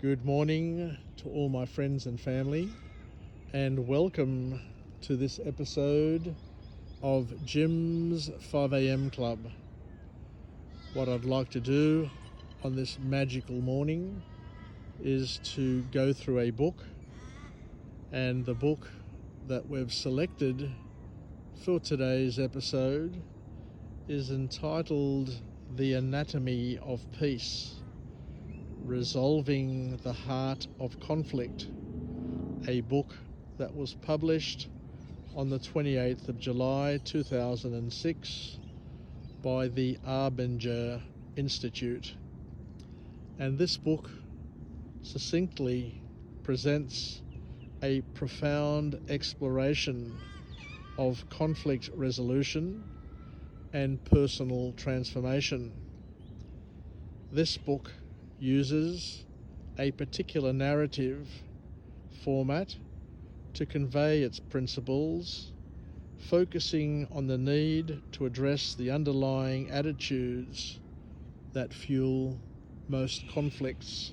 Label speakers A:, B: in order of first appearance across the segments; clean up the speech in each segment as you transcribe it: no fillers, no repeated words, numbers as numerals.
A: Good morning to all my friends and family, and welcome to this episode of Jim's 5am Club. What I'd like to do on this magical morning is to go through a book, and the book that we've selected for today's episode is entitled The Anatomy of Peace, Resolving the Heart of Conflict, a book that was published on the 28th of July 2006 by the Arbinger Institute. And this book succinctly presents a profound exploration of conflict resolution and personal transformation. This book uses a particular narrative format to convey its principles, focusing on the need to address the underlying attitudes that fuel most conflicts.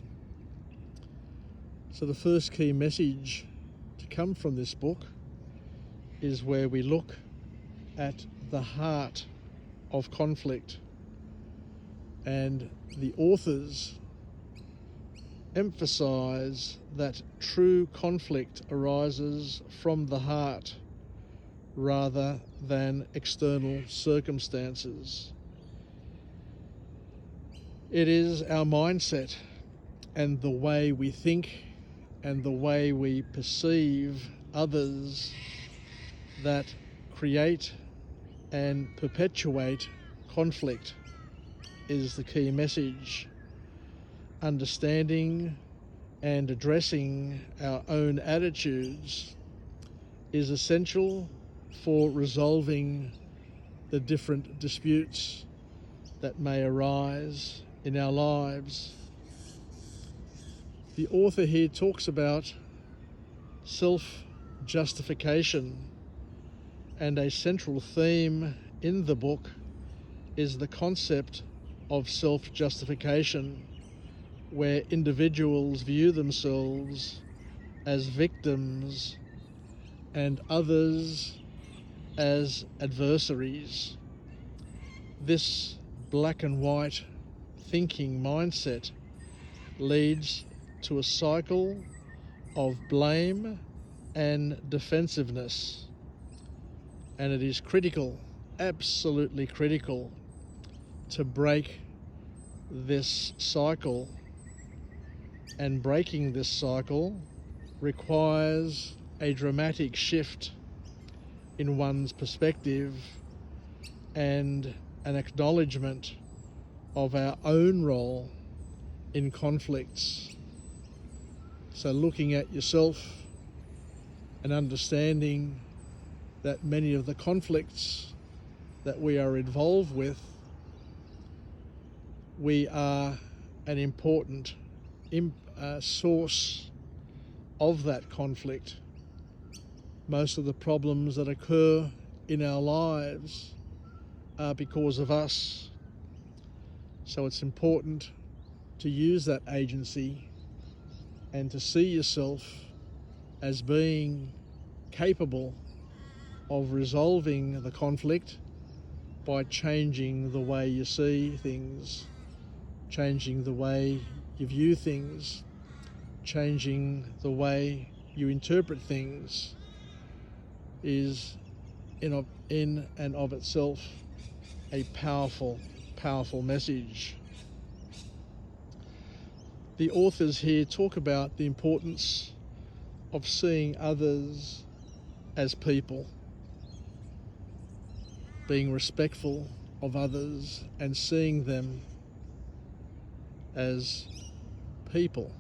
A: So the first key message to come from this book is where we look at the heart of conflict, and the authors emphasize that true conflict arises from the heart rather than external circumstances. It is our mindset and the way we think and the way we perceive others that create and perpetuate conflict, is the key message. Understanding and addressing our own attitudes is essential for resolving the different disputes that may arise in our lives. The author here talks about self-justification, and a central theme in the book is the concept of self-justification, where individuals view themselves as victims and others as adversaries. This black and white thinking mindset leads to a cycle of blame and defensiveness, and it is critical, absolutely critical, to break this cycle. And breaking this cycle requires a dramatic shift in one's perspective and an acknowledgement of our own role in conflicts. So looking at yourself and understanding that many of the conflicts that we are involved with, we are an important source of that conflict. Most of the problems that occur in our lives are because of us. So it's important to use that agency and to see yourself as being capable of resolving the conflict by changing the way you see things, changing the way you view things, changing the way you interpret things is in and of itself a powerful message. The authors here talk about the importance of seeing others as people, being respectful of others and seeing them as people.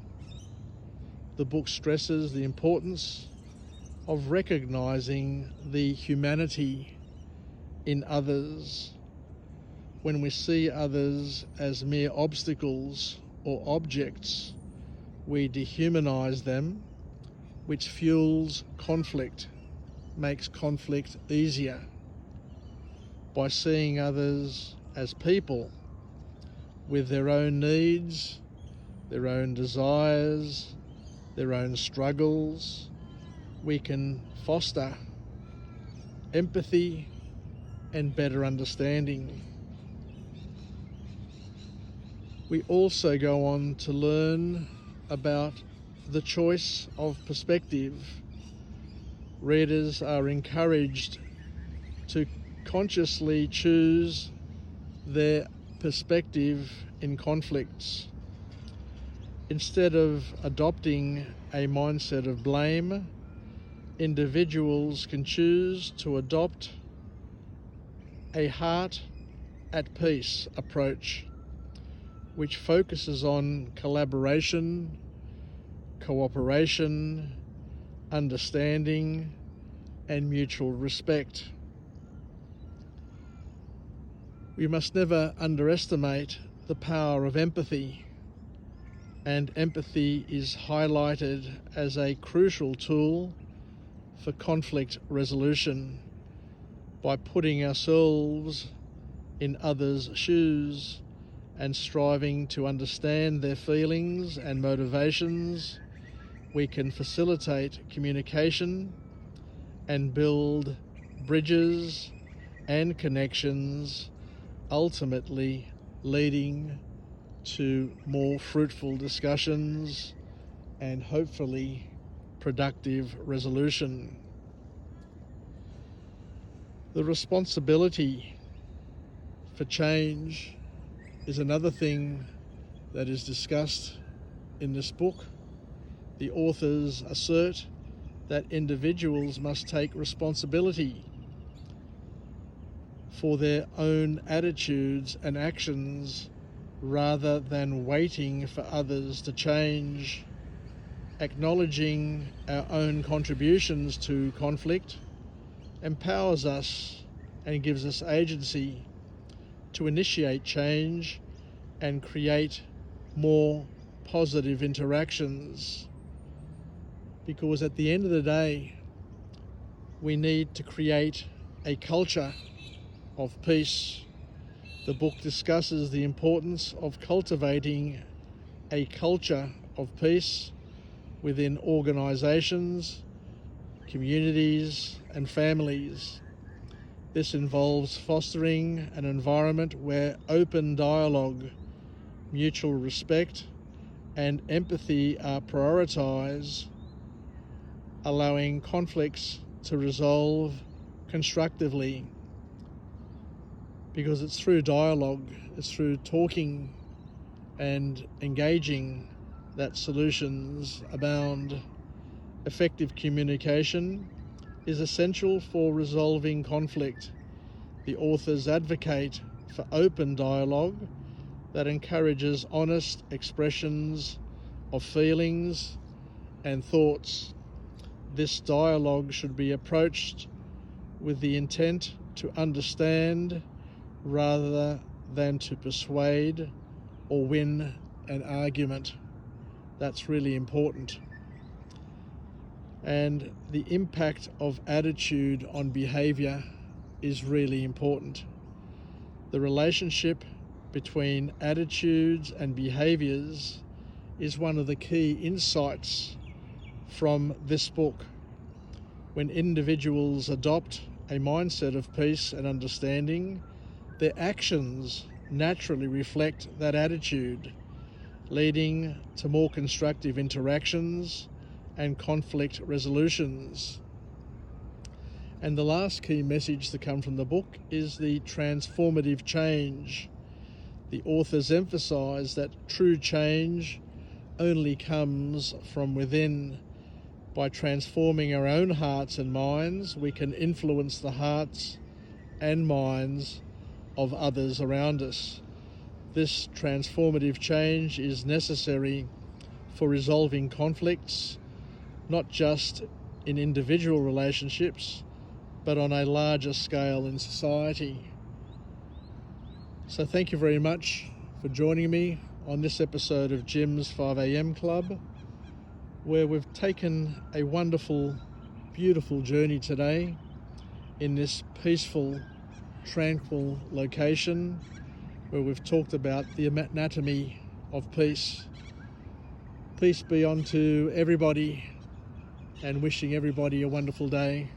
A: The book stresses the importance of recognizing the humanity in others. When we see others as mere obstacles or objects, we dehumanize them, which fuels conflict, makes conflict easier. By seeing others as people with their own needs, their own desires, their own struggles, we can foster empathy and better understanding. We also go on to learn about the choice of perspective. Readers are encouraged to consciously choose their perspective in conflicts. Instead of adopting a mindset of blame, individuals can choose to adopt a heart at peace approach, which focuses on collaboration, cooperation, understanding, and mutual respect. We must never underestimate the power of empathy, and empathy is highlighted as a crucial tool for conflict resolution. By putting ourselves in others' shoes and striving to understand their feelings and motivations, we can facilitate communication and build bridges and connections, ultimately leading to more fruitful discussions and hopefully productive resolution. The responsibility for change is another thing that is discussed in this book. The authors assert that individuals must take responsibility for their own attitudes and actions rather than waiting for others to change. Acknowledging our own contributions to conflict empowers us and gives us agency to initiate change and create more positive interactions. Because at the end of the day, we need to create a culture of peace. The book discusses the importance of cultivating a culture of peace within organizations, communities, and families. This involves fostering an environment where open dialogue, mutual respect, and empathy are prioritized, allowing conflicts to resolve constructively. Because it's through dialogue, it's through talking and engaging that solutions abound. Effective communication is essential for resolving conflict. The authors advocate for open dialogue that encourages honest expressions of feelings and thoughts. This dialogue should be approached with the intent to understand rather than to persuade or win an argument. That's really important. And the impact of attitude on behavior is really important. The relationship between attitudes and behaviors is one of the key insights from this book. When individuals adopt a mindset of peace and understanding, their actions naturally reflect that attitude, leading to more constructive interactions and conflict resolutions. And the last key message to come from the book is the transformative change. The authors emphasize that true change only comes from within. By transforming our own hearts and minds, we can influence the hearts and minds of others around us. This transformative change is necessary for resolving conflicts, not just in individual relationships, but on a larger scale in society. So thank you very much for joining me on this episode of Jim's 5am Club, where we've taken a wonderful, beautiful journey today in this peaceful, tranquil location where we've talked about the anatomy of peace. Peace be unto everybody, and wishing everybody a wonderful day.